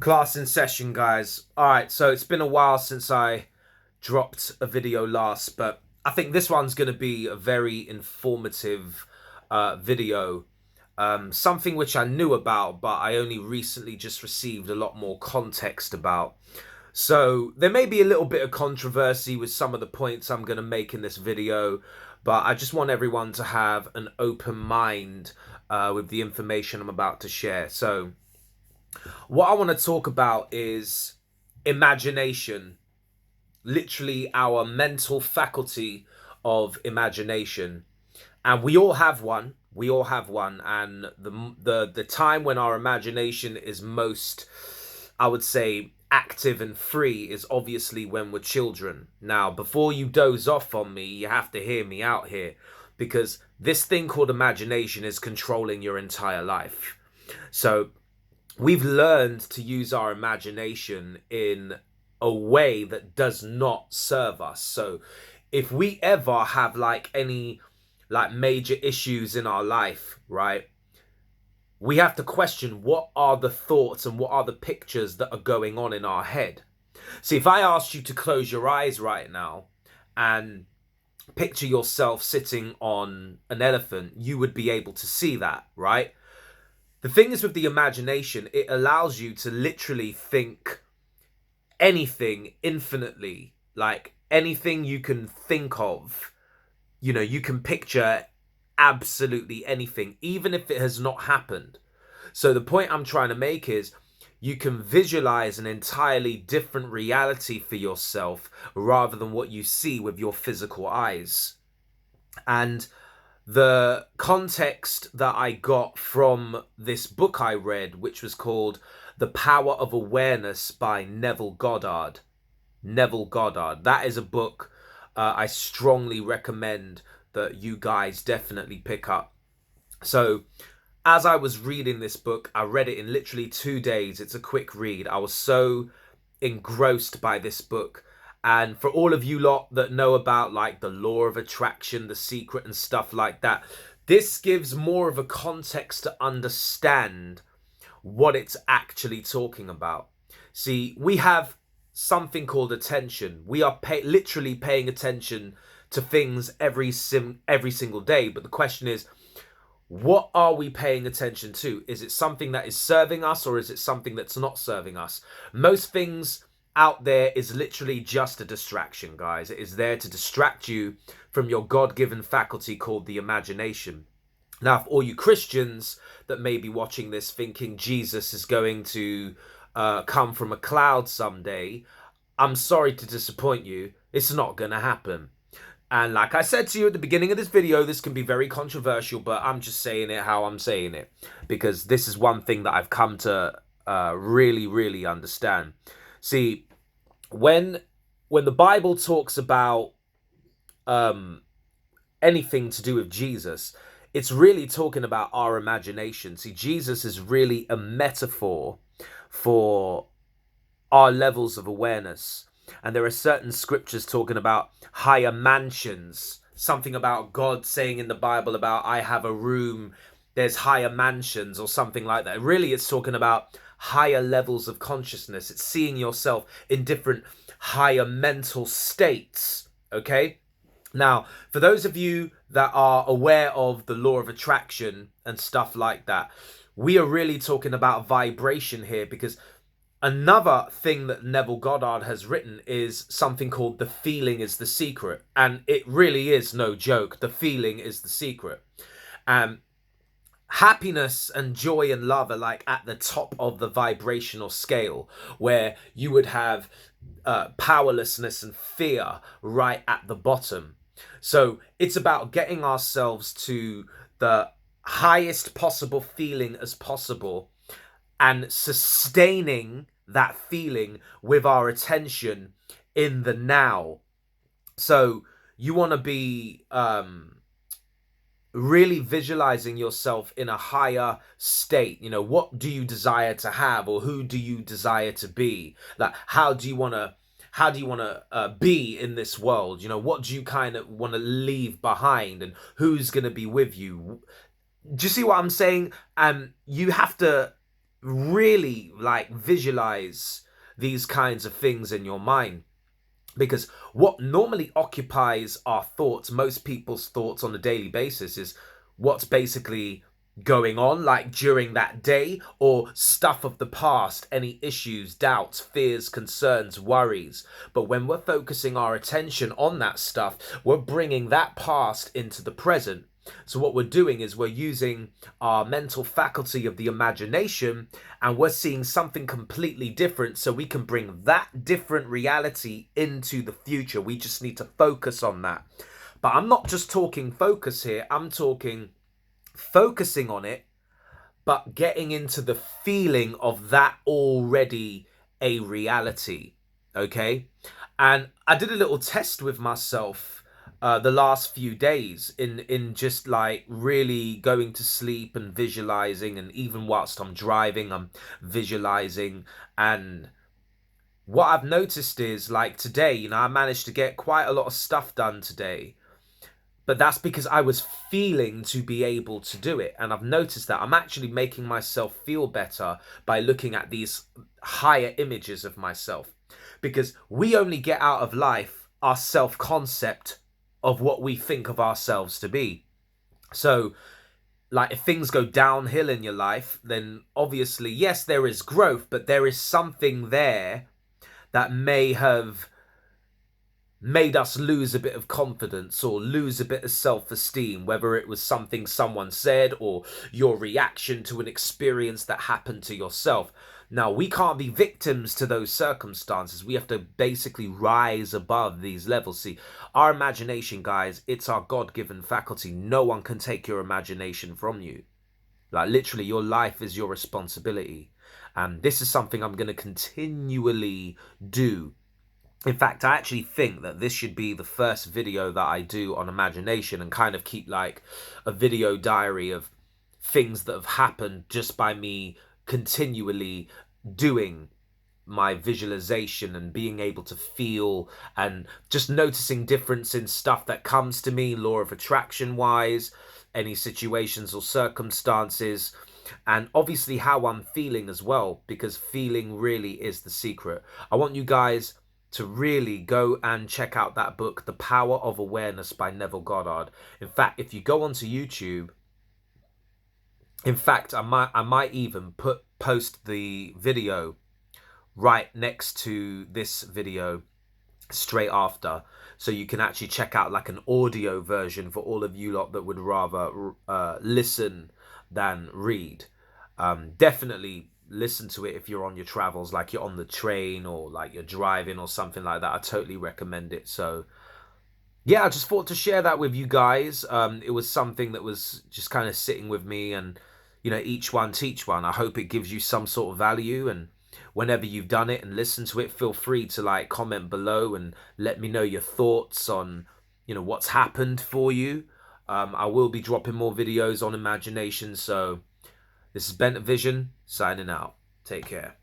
Class in session, guys. All right, so it's been a while since I dropped a video last, but I think this one's going to be a very informative video. Something which I knew about, but I only recently just received a lot more context about. So there may be a little bit of controversy with some of the points I'm going to make in this video, but I just want everyone to have an open mind with the information I'm about to share. So what I want to talk about is imagination, literally our mental faculty of imagination. And we all have one. We all have one. And the time when our imagination is most, I would say, active and free is obviously when we're children. Now, before you doze off on me, you have to hear me out here, because this thing called imagination is controlling your entire life. So we've learned to use our imagination in a way that does not serve us. So if we ever have like any like major issues in our life, right, we have to question what are the thoughts and what are the pictures that are going on in our head. See, if I asked you to close your eyes right now and picture yourself sitting on an elephant, you would be able to see that, right? The thing is, with the imagination, it allows you to literally think anything infinitely, like anything you can think of. You can picture absolutely anything, even if it has not happened. So the point I'm trying to make is you can visualize an entirely different reality for yourself rather than what you see with your physical eyes. And the context that I got from this book I read, which was called The Power of Awareness by Neville Goddard. Neville Goddard. That is a book I strongly recommend that you guys definitely pick up. So, as I was reading this book, I read it in literally 2 days. It's a quick read. I was so engrossed by this book. And for all of you lot that know about like the law of attraction, the secret and stuff like that, this gives more of a context to understand what it's actually talking about. See, we have something called attention. We are literally paying attention to things every single day. But the question is, what are we paying attention to? Is it something that is serving us, or is it something that's not serving us? Most things out there is literally just a distraction, guys. It is there to distract you from your God-given faculty called the imagination. Now, for all you Christians that may be watching this thinking Jesus is going to come from a cloud someday, I'm sorry to disappoint you. It's not going to happen. And like I said to you at the beginning of this video, this can be very controversial, but I'm just saying it how I'm saying it, because this is one thing that I've come to really, really understand. See, when the Bible talks about anything to do with Jesus, it's really talking about our imagination. See, Jesus is really a metaphor for our levels of awareness. And there are certain scriptures talking about higher mansions, something about God saying in the Bible about I have a room, there's higher mansions or something like that. Really, it's talking about higher levels of consciousness. It's seeing yourself in different higher mental states, okay? Now, for those of you that are aware of the law of attraction and stuff like that, we are really talking about vibration here, because another thing that Neville Goddard has written is something called The Feeling is the Secret. And it really is no joke. The feeling is the secret. Happiness and joy and love are like at the top of the vibrational scale, where you would have powerlessness and fear right at the bottom. So it's about getting ourselves to the highest possible feeling as possible and sustaining that feeling with our attention in the now. So you want to be really visualizing yourself in a higher state. What do you desire to have, or who do you desire to be? Like, how do you want to be in this world? What do you kind of want to leave behind, and who's going to be with you? Do you see what I'm saying? You have to really like visualize these kinds of things in your mind. Because what normally occupies our thoughts, most people's thoughts on a daily basis, is what's basically going on, like during that day, or stuff of the past, any issues, doubts, fears, concerns, worries. But when we're focusing our attention on that stuff, we're bringing that past into the present. So what we're doing is we're using our mental faculty of the imagination, and we're seeing something completely different, so we can bring that different reality into the future. We just need to focus on that. But I'm not just talking focus here. I'm talking focusing on it, but getting into the feeling of that already a reality. Okay? And I did a little test with myself the last few days in just like really going to sleep and visualizing, and even whilst I'm driving I'm visualizing. And what I've noticed is, like today, you know, I managed to get quite a lot of stuff done today, but that's because I was feeling to be able to do it. And I've noticed that I'm actually making myself feel better by looking at these higher images of myself, because we only get out of life our self-concept of what we think of ourselves to be. So like if things go downhill in your life, then obviously, yes, there is growth, but there is something there that may have made us lose a bit of confidence or lose a bit of self-esteem, whether it was something someone said or your reaction to an experience that happened to yourself. Now, we can't be victims to those circumstances. We have to basically rise above these levels. See, our imagination, guys, it's our God-given faculty. No one can take your imagination from you. Like literally, your life is your responsibility. And this is something I'm going to continually do. In fact, I actually think that this should be the first video that I do on imagination, and kind of keep like a video diary of things that have happened just by me continually doing my visualization and being able to feel and just noticing difference in stuff that comes to me, law of attraction wise, any situations or circumstances, and obviously how I'm feeling as well, because feeling really is the secret. I want you guys to really go and check out that book, The Power of Awareness by Neville Goddard. In fact, if you go onto YouTube, in fact, I might even post the video right next to this video straight after, so you can actually check out like an audio version for all of you lot that would rather listen than read. Definitely listen to it if you're on your travels, like you're on the train or like you're driving or something like that. I totally recommend it. So yeah, I just thought to share that with you guys. It was something that was just kind of sitting with me, and you know, each one teach one. I hope it gives you some sort of value, and whenever you've done it and listened to it, feel free to like comment below and let me know your thoughts on, you know, what's happened for you. I will be dropping more videos on imagination. So this is Bent Vision signing out. Take care.